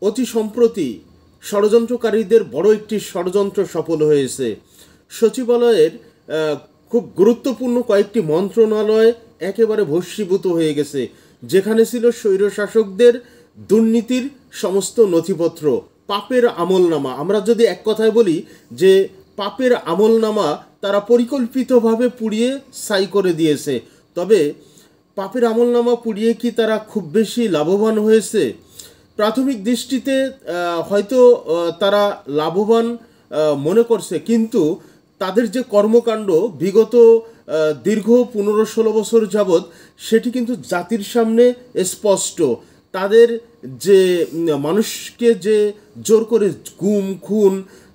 অতি সম্প্রতি ষড়যন্ত্রকারীদের বড় একটি ষড়যন্ত্র সফল হয়েছে। সচিবালয়ের খুব গুরুত্বপূর্ণ কয়েকটি মন্ত্রণালয় একেবারে ভস্মীভূত হয়ে গেছে, যেখানে ছিল স্বৈরশাসকদের দুর্নীতির সমস্ত নথিপত্র, পাপের আমলনামা। আমরা যদি এক কথায় বলি যে পাপের আমলনামা তারা পরিকল্পিতভাবে পুড়িয়ে ছাই করে দিয়েছে। তবে পাপের আমলনামা পুড়িয়ে কি তারা খুব বেশি লাভবান হয়েছে? প্রাথমিক দৃষ্টিতে হয়তো তারা লাভবান মনে করছে, কিন্তু তাদের যে কর্মকাণ্ড বিগত দীর্ঘ 15-16 বছর যাবৎ সেটি কিন্তু জাতির সামনে স্পষ্ট। তাদের যে মানুষকে যে জোর করে গুম খুন,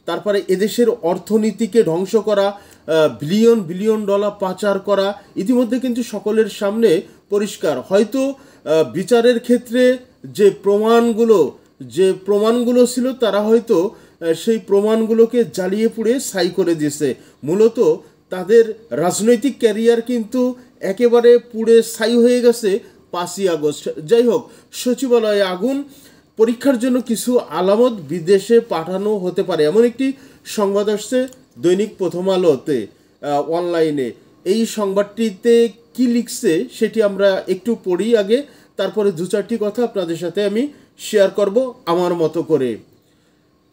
তারপরে এদেশের অর্থনীতিকে ধ্বংস করা, বিলিয়ন বিলিয়ন ডলার পাচার করা, ইতিমধ্যে কিন্তু সকলের সামনে পরিষ্কার। হয়তো বিচারের ক্ষেত্রে যে প্রমাণগুলো ছিল তারা হয়তো সেই প্রমাণগুলোকে জ্বালিয়ে পুড়ে ছাই করে দিয়েছে। মূলত তাদের রাজনৈতিক ক্যারিয়ার কিন্তু একেবারে পুড়ে ছাই হয়ে গেছে 5ই আগস্ট। যাই হোক, সচিবালয়ে আগুন, পরীক্ষার জন্য কিছু আলামত বিদেশে পাঠানো হতে পারে, এমন একটি সংবাদ আসছে দৈনিক প্রথম আলোতে অনলাইনে। এই সংবাদটিতে কি লিখছে সেটি আমরা একটু পড়ি আগে, তারপরে 2-4টি কথা আপনাদের সাথে আমি শেয়ার করব আমার মতো করে।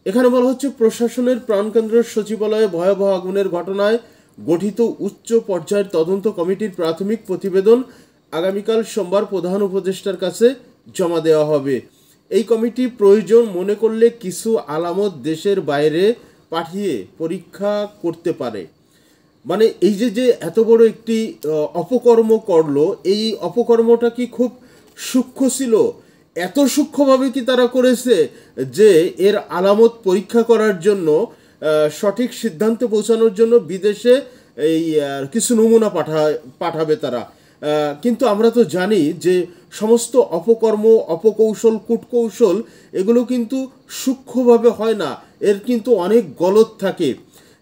এখানে বলা হচ্ছে, প্রশাসনের প্রাণকেন্দ্র সচিবালয়ে ভয়াবহ আগুনের ঘটনায় গঠিত উচ্চ পর্যায়ের তদন্ত কমিটির প্রাথমিক প্রতিবেদন আগামীকাল সোমবার প্রধান উপদেষ্টার কাছে জমা দেওয়া হবে। এই কমিটি প্রয়োজন মনে করলে কিছু আলামত দেশের বাইরে পাঠিয়ে পরীক্ষা করতে পারে। মানে এই যে এত বড় একটি অপকর্ম করলো, এই অপকর্মটা কি খুব সূক্ষ্ম ছিল? এত সূক্ষ্মভাবে কি তারা করেছে যে এর আলামত পরীক্ষা করার জন্য, সঠিক সিদ্ধান্তে পৌঁছানোর জন্য বিদেশে এই কিছু নমুনা পাঠাবে তারা। কিন্তু আমরা তো জানি যে সমস্ত অপকর্ম, অপকৌশল, কূটকৌশল এগুলো কিন্তু সূক্ষ্মভাবে হয় না, এর কিন্তু অনেক গলদ থাকে।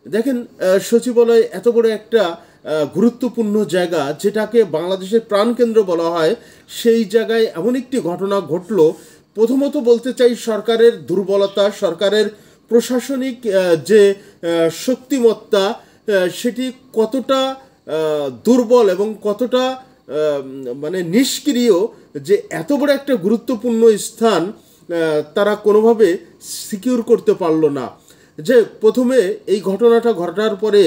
দেখেন, সচিবালয় এত বড় একটা গুরুত্বপূর্ণ জায়গা, যেটাকে বাংলাদেশের প্রাণকেন্দ্র বলা হয়, সেই জায়গায় এমন একটি ঘটনা ঘটল। প্রথমত বলতে চাই সরকারের দুর্বলতা, সরকারের প্রশাসনিক যে শক্তিমত্তা সেটি কতটা দুর্বল এবং কতটা মানে নিষ্ক্রিয়, যে এত বড় একটা গুরুত্বপূর্ণ স্থান তারা কোনোভাবে সিকিউর করতে পারলো না। যে প্রথমে এই ঘটনাটা ঘটার পরে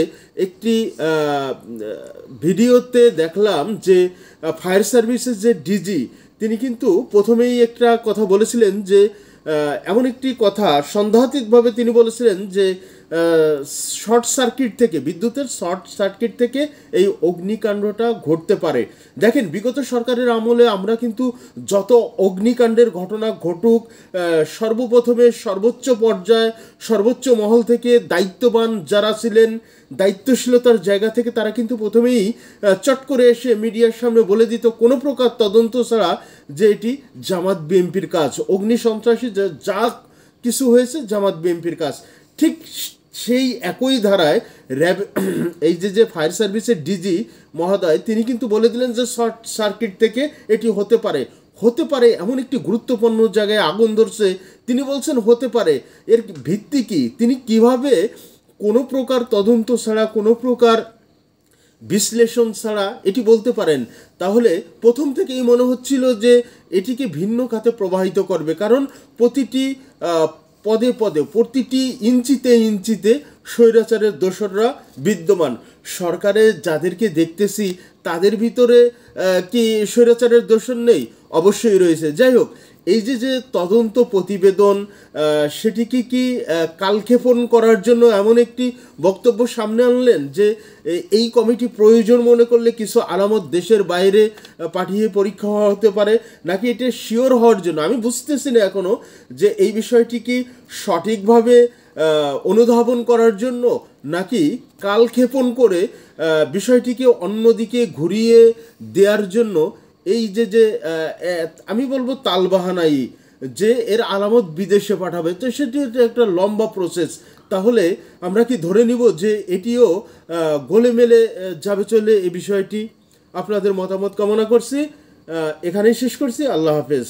একটি ভিডিওতে দেখলাম যে ফায়ার সার্ভিসের যে ডিজি, তিনি কিন্তু প্রথমেই একটা কথা বলেছিলেন যে এমন একটি কথা সন্দেহাতীতভাবে তিনি বলেছিলেন যে শর্ট সার্কিট থেকে, বিদ্যুতের শর্ট সার্কিট থেকে এই অগ্নিকাণ্ডটা ঘটতে পারে। দেখেন, বিগত সরকারের আমলে আমরা কিন্তু যত অগ্নিকাণ্ডের ঘটনা ঘটুক, সর্বপ্রথমে সর্বোচ্চ পর্যায়ে, সর্বোচ্চ মহল থেকে দায়িত্ববান যারা ছিলেন, দায়িত্বশীলতার জায়গা থেকে তারা কিন্তু প্রথমেই চট করে এসে মিডিয়ার সামনে বলে দিত কোনো প্রকার তদন্ত ছাড়া যে এটি জামাত বিএনপির কাজ, অগ্নি সন্ত্রাসী যা কিছু হয়েছে জামাত বিএনপির কাজ। ঠিক সেই একই ধারায় এই যে ফায়ার সার্ভিসের ডিজি মহোদয়, তিনি কিন্তু বলে দিলেন যে শর্ট সার্কিট থেকে এটি হতে পারে। এমন একটি গুরুত্বপূর্ণ জায়গায় আগুন ধরছে, তিনি বলছেন হতে পারে। এর ভিত্তি কি? তিনি কিভাবে কোনো প্রকার তদন্ত ছাড়া, কোনো প্রকার বিশ্লেষণ ছাড়া এটি বলতে পারেন? তাহলে প্রথম থেকেই মনে হচ্ছিল যে এটিকে ভিন্ন খাতে প্রবাহিত করবে, কারণ প্রতিটি পদে পদে, প্রতিটি ইঞ্চিতে ইঞ্চিতে স্বৈরাচারের দোসররা বিদ্যমান। সরকারে যাদেরকে দেখতেছি তাদের ভিতরে কি স্বৈরাচারের দোসর নেই? অবশ্যই রয়েছে। যাই হোক, এই যে তদন্ত প্রতিবেদন, সেটিকে কি কালক্ষেপণ করার জন্য এমন একটি বক্তব্য সামনে আনলেন যে এই কমিটি প্রয়োজন মনে করলে কিছু আলামত দেশের বাইরে পাঠিয়ে পরীক্ষা হতে পারে, নাকি এটা শিওর হওয়ার জন্য? আমি বুঝতেছি না এখনও যে এই বিষয়টি কি সঠিকভাবে অনুধাবন করার জন্য, নাকি কালক্ষেপণ করে বিষয়টিকে অন্যদিকে ঘুরিয়ে দেওয়ার জন্য। এই যে আমি বলবো তালবাহানাই যে এর আলামত বিদেশে পাঠাবে, তো সেটি একটা লম্বা প্রসেস। তাহলে আমরা কি ধরে নিব যে এটিও গোলে মেলে যাবে চলে এই বিষয়টি? আপনাদের মতামত কামনা করছি, এখানেই শেষ করছি। আল্লাহ হাফেজ।